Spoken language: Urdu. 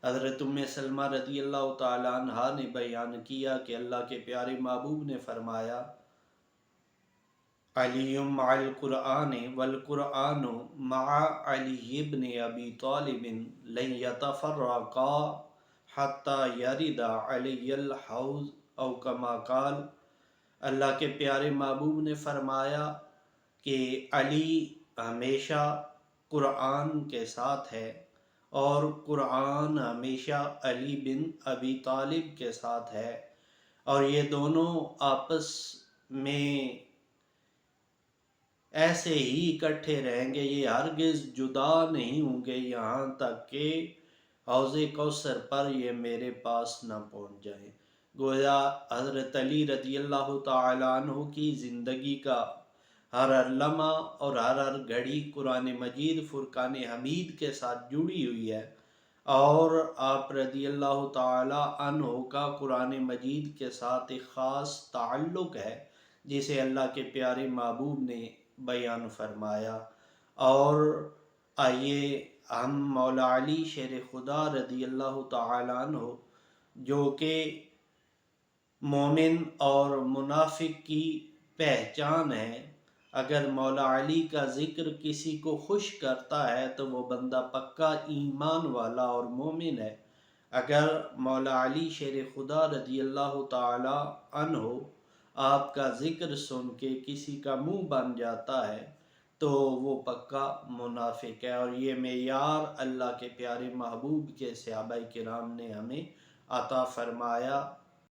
حضرت سلمہ رضی اللہ تعالیٰ عنہا نے بیان کیا کہ اللہ کے پیارے محبوب نے فرمایا علی مع القرآن والقرآن مع علی ابن ابی طالب لن یتفرقا حتی یرد علی الحوض او کما قال۔ اللہ کے پیارے محبوب نے فرمایا کہ علی ہمیشہ قرآن کے ساتھ ہے اور قرآن ہمیشہ علی بن ابی طالب کے ساتھ ہے، اور یہ دونوں آپس میں ایسے ہی اکٹھے رہیں گے، یہ ہرگز جدا نہیں ہوں گے یہاں تک کہ حوض کوثر پر یہ میرے پاس نہ پہنچ جائیں۔ گویا حضرت علی رضی اللہ تعالیٰ عنہ کی زندگی کا ہر لمحہ اور ہر گھڑی قرآن مجید فرقان حمید کے ساتھ جڑی ہوئی ہے، اور آپ رضی اللہ تعالیٰ عنہ کا قرآن مجید کے ساتھ ایک خاص تعلق ہے جسے اللہ کے پیارے محبوب نے بیان فرمایا۔ اور آئیے ہم مولا علی شیر خدا رضی اللہ تعالیٰ عنہ جو کہ مومن اور منافق کی پہچان ہے، اگر مولا علی کا ذکر کسی کو خوش کرتا ہے تو وہ بندہ پکا ایمان والا اور مومن ہے۔ اگر مولا علی شیر خدا رضی اللہ تعالی عنہ آپ کا ذکر سن کے کسی کا منہ بن جاتا ہے تو وہ پکا منافق ہے، اور یہ معیار اللہ کے پیارے محبوب کے صحابہ کرام نے ہمیں عطا فرمایا۔